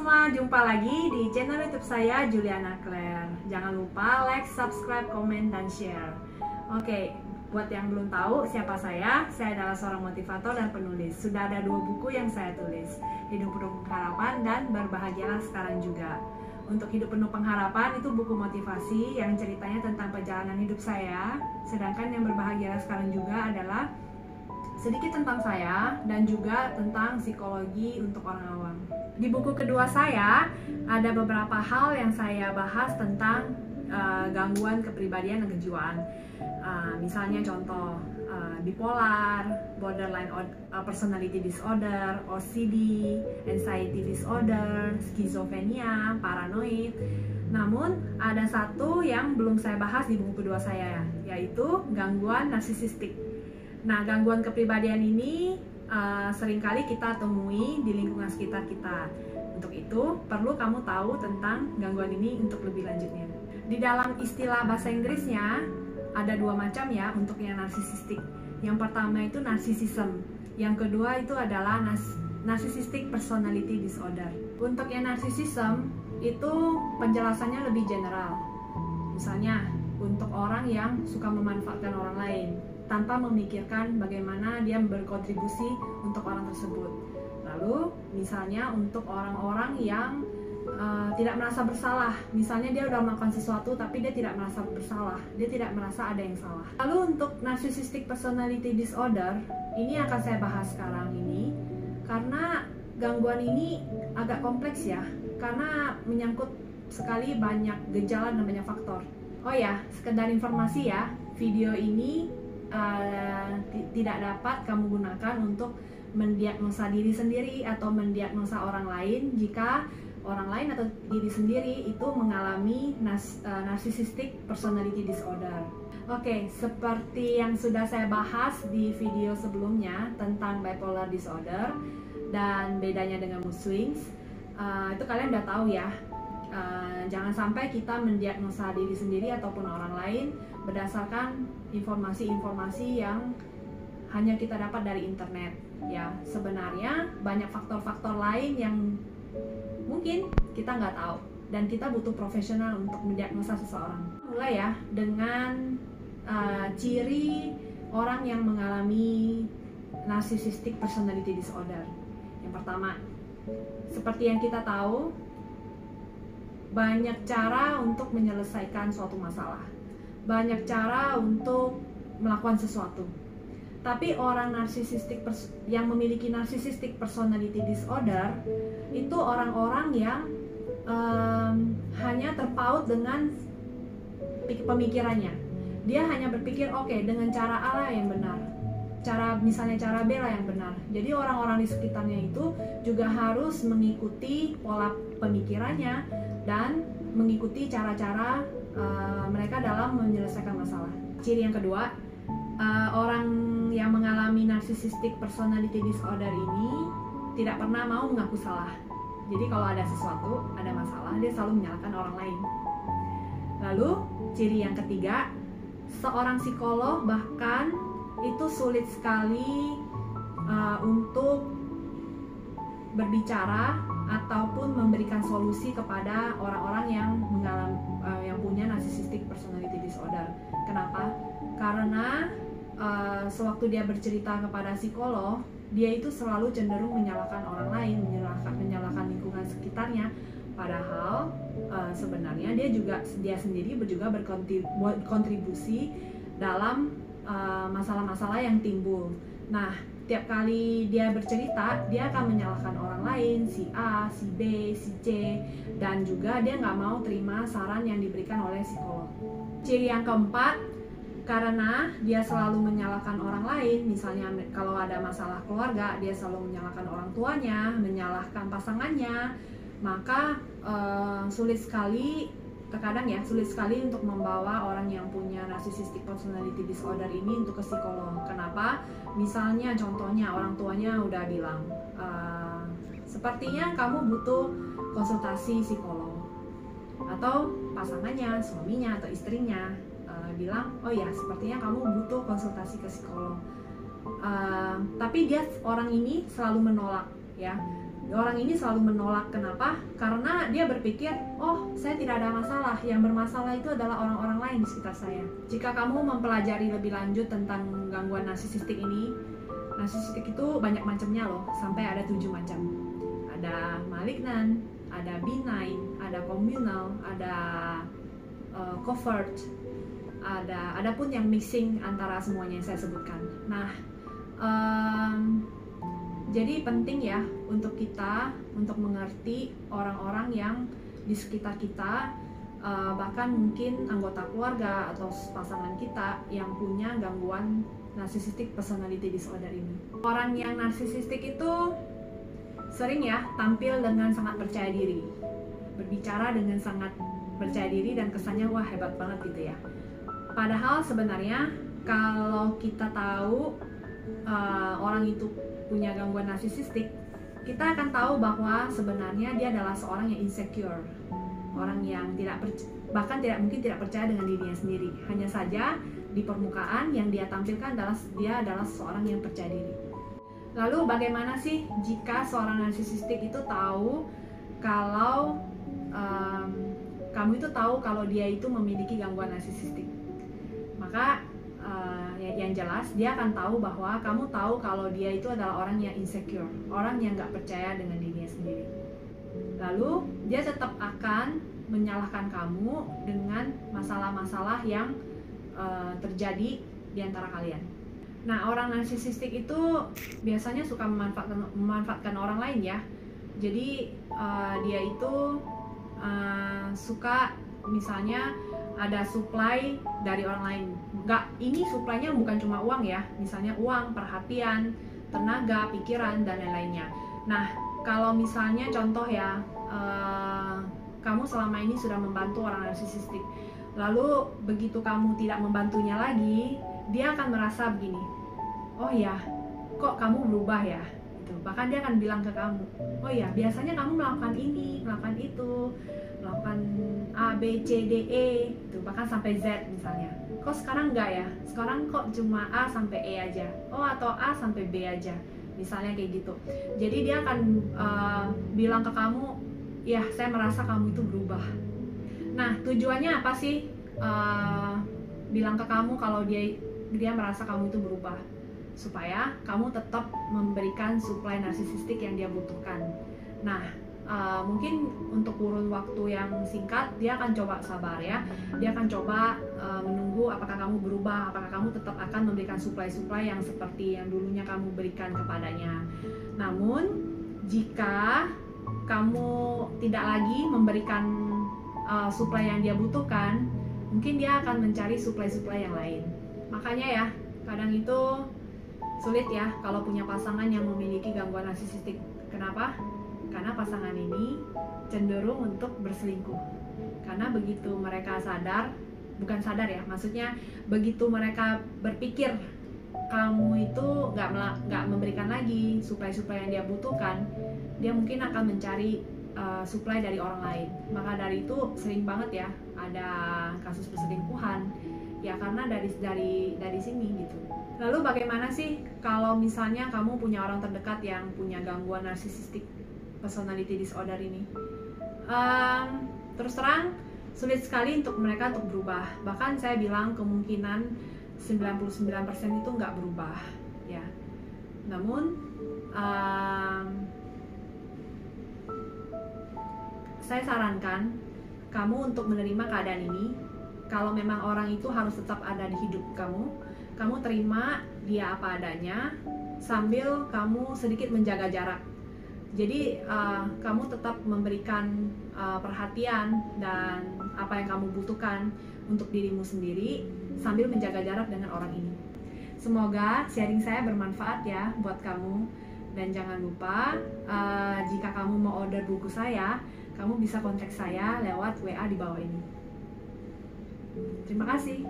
semua, jumpa lagi di channel YouTube saya, Juliana Claire. Jangan lupa like, subscribe, komen, dan share. Oke, buat yang belum tahu siapa saya adalah seorang motivator dan penulis. Sudah ada 2 buku yang saya tulis, Hidup Penuh Pengharapan dan Berbahagialah Sekarang Juga. Untuk Hidup Penuh Pengharapan itu buku motivasi yang ceritanya tentang perjalanan hidup saya. Sedangkan yang Berbahagialah Sekarang Juga adalah sedikit tentang saya dan juga tentang psikologi untuk orang awam. Di buku kedua saya ada beberapa hal yang saya bahas tentang gangguan kepribadian dan kejiwaan. Misalnya contoh bipolar, borderline personality disorder, OCD, anxiety disorder, skizofrenia, paranoid. Namun ada satu yang belum saya bahas di buku kedua saya, yaitu gangguan narsisistik. Nah, gangguan kepribadian ini seringkali kita temui di lingkungan sekitar kita. Untuk itu, perlu kamu tahu tentang gangguan ini untuk lebih lanjutnya. Di dalam istilah bahasa Inggrisnya, ada 2 macam ya untuk yang narsisistik. Yang pertama itu narcissism. Yang kedua itu adalah narcissistic personality disorder. Untuk yang narcissism, itu penjelasannya lebih general. Misalnya, untuk orang yang suka memanfaatkan orang lain tanpa memikirkan bagaimana dia berkontribusi untuk orang tersebut. Lalu misalnya untuk orang-orang yang tidak merasa bersalah, misalnya dia udah melakukan sesuatu tapi dia tidak merasa bersalah, dia tidak merasa ada yang salah. Lalu untuk narcissistic personality disorder, ini akan saya bahas sekarang ini karena gangguan ini agak kompleks ya, karena menyangkut sekali banyak gejala dan banyak faktor. Oh ya, sekedar informasi ya, video ini tidak dapat kamu gunakan untuk mendiagnosa diri sendiri atau mendiagnosa orang lain jika orang lain atau diri sendiri itu mengalami narcissistic personality disorder. Oke, seperti yang sudah saya bahas di video sebelumnya tentang bipolar disorder dan bedanya dengan mood swings, itu kalian udah tahu ya. Jangan sampai kita mendiagnosa diri sendiri ataupun orang lain berdasarkan informasi-informasi yang hanya kita dapat dari internet ya. Sebenarnya banyak faktor-faktor lain yang mungkin kita nggak tahu dan kita butuh profesional untuk mendiagnosa seseorang. Mulai ya dengan ciri orang yang mengalami narcissistic personality disorder. Yang pertama, seperti yang kita tahu, banyak cara untuk menyelesaikan suatu masalah, banyak cara untuk melakukan sesuatu. Tapi orang narsisistik yang memiliki narcissistic personality disorder itu orang-orang yang hanya terpaut dengan pemikirannya. Dia hanya berpikir oke, dengan cara A lah yang benar, misalnya cara B lah yang benar. Jadi orang-orang di sekitarnya itu juga harus mengikuti pola pemikirannya dan mengikuti cara-cara mereka dalam menyelesaikan masalah. Ciri yang kedua, orang yang mengalami narcissistic personality disorder ini tidak pernah mau mengaku salah. Jadi kalau ada sesuatu, ada masalah, dia selalu menyalahkan orang lain. Lalu ciri yang ketiga, seorang psikolog bahkan itu sulit sekali untuk berbicara ataupun memberikan solusi kepada orang-orang yang yang punya narcissistic personality disorder. Kenapa? Karena sewaktu dia bercerita kepada psikolog, dia itu selalu cenderung menyalahkan orang lain, menyalahkan lingkungan sekitarnya. Padahal sebenarnya dia sendiri juga berkontribusi dalam masalah-masalah yang timbul. Nah, tiap kali dia bercerita, dia akan menyalahkan orang lain, si A, si B, si C, dan juga dia nggak mau terima saran yang diberikan oleh psikolog. Ciri yang keempat, karena dia selalu menyalahkan orang lain, misalnya kalau ada masalah keluarga, dia selalu menyalahkan orang tuanya, menyalahkan pasangannya, maka terkadang sulit sekali untuk membawa orang yang punya narcissistic personality disorder ini untuk ke psikolog. Kenapa? Misalnya contohnya orang tuanya udah bilang, sepertinya kamu butuh konsultasi psikolog, atau pasangannya, suaminya atau istrinya bilang, oh ya sepertinya kamu butuh konsultasi ke psikolog. Tapi orang ini selalu menolak ya. Orang ini selalu menolak. Kenapa? Karena dia berpikir, oh saya tidak ada masalah, yang bermasalah itu adalah orang-orang lain di sekitar saya. Jika kamu mempelajari lebih lanjut tentang gangguan narsisistik ini, narsisistik itu banyak macamnya loh, sampai ada 7 macam. Ada malignan, ada benign, ada communal, ada covert, ada pun yang mixing antara semuanya yang saya sebutkan. Nah, jadi penting ya untuk kita untuk mengerti orang-orang yang di sekitar kita, bahkan mungkin anggota keluarga atau pasangan kita yang punya gangguan narcissistic personality disorder ini. Orang yang narsisistik itu sering ya tampil dengan sangat percaya diri, berbicara dengan sangat percaya diri dan kesannya wah hebat banget gitu ya. Padahal sebenarnya kalau kita tahu orang itu punya gangguan narsisistik, kita akan tahu bahwa sebenarnya dia adalah seorang yang insecure, orang yang bahkan mungkin tidak percaya dengan dirinya sendiri. Hanya saja di permukaan yang dia tampilkan dia adalah seorang yang percaya diri. Lalu bagaimana sih jika seorang narsisistik itu tahu kalau kamu itu tahu kalau dia itu memiliki gangguan narsisistik? Maka yang jelas dia akan tahu bahwa kamu tahu kalau dia itu adalah orang yang insecure, orang yang nggak percaya dengan dirinya sendiri. Lalu dia tetap akan menyalahkan kamu dengan masalah-masalah yang terjadi di antara kalian. Nah, orang narsisistik itu biasanya suka memanfaatkan orang lain ya. Jadi dia itu suka misalnya ada supply dari orang lain. Ini supply-nya bukan cuma uang ya, misalnya uang, perhatian, tenaga, pikiran, dan lain-lainnya. Nah, kalau misalnya contoh ya, kamu selama ini sudah membantu orang narsisistik, lalu begitu kamu tidak membantunya lagi, dia akan merasa begini, oh ya, kok kamu berubah ya? Bahkan dia akan bilang ke kamu, oh ya, biasanya kamu melakukan ini, melakukan itu, melakukan A, B, C, D, E, gitu. Bahkan sampai Z misalnya. Kok sekarang enggak ya? Sekarang kok cuma A sampai E aja? Oh, atau A sampai B aja, misalnya kayak gitu. Jadi dia akan bilang ke kamu, ya saya merasa kamu itu berubah. Nah, tujuannya apa sih bilang ke kamu kalau dia merasa kamu itu berubah? Supaya kamu tetap memberikan supply narsisistik yang dia butuhkan. Nah, mungkin untuk kurun waktu yang singkat dia akan coba sabar ya. Dia akan coba menunggu apakah kamu berubah, apakah kamu tetap akan memberikan supply-supply yang seperti yang dulunya kamu berikan kepadanya. Namun, jika kamu tidak lagi memberikan supply yang dia butuhkan, mungkin dia akan mencari supply-supply yang lain. Makanya ya, kadang itu sulit ya kalau punya pasangan yang memiliki gangguan narsisistik. Kenapa? Karena pasangan ini cenderung untuk berselingkuh. Karena begitu mereka bukan sadar ya, maksudnya begitu mereka berpikir kamu itu nggak memberikan lagi supply-supply yang dia butuhkan, dia mungkin akan mencari supply dari orang lain. Maka dari itu sering banget ya ada kasus perselingkuhan ya, karena dari sini gitu. Lalu bagaimana sih kalau misalnya kamu punya orang terdekat yang punya gangguan narsisistic personality disorder ini? Terus terang sulit sekali untuk mereka untuk berubah. Bahkan saya bilang kemungkinan 99% itu nggak berubah ya. Namun saya sarankan kamu untuk menerima keadaan ini. Kalau memang orang itu harus tetap ada di hidup kamu terima dia apa adanya sambil kamu sedikit menjaga jarak. Jadi kamu tetap memberikan perhatian dan apa yang kamu butuhkan untuk dirimu sendiri sambil menjaga jarak dengan orang ini. Semoga sharing saya bermanfaat ya buat kamu. Dan jangan lupa jika kamu mau order buku saya, kamu bisa kontak saya lewat WA di bawah ini. Terima kasih.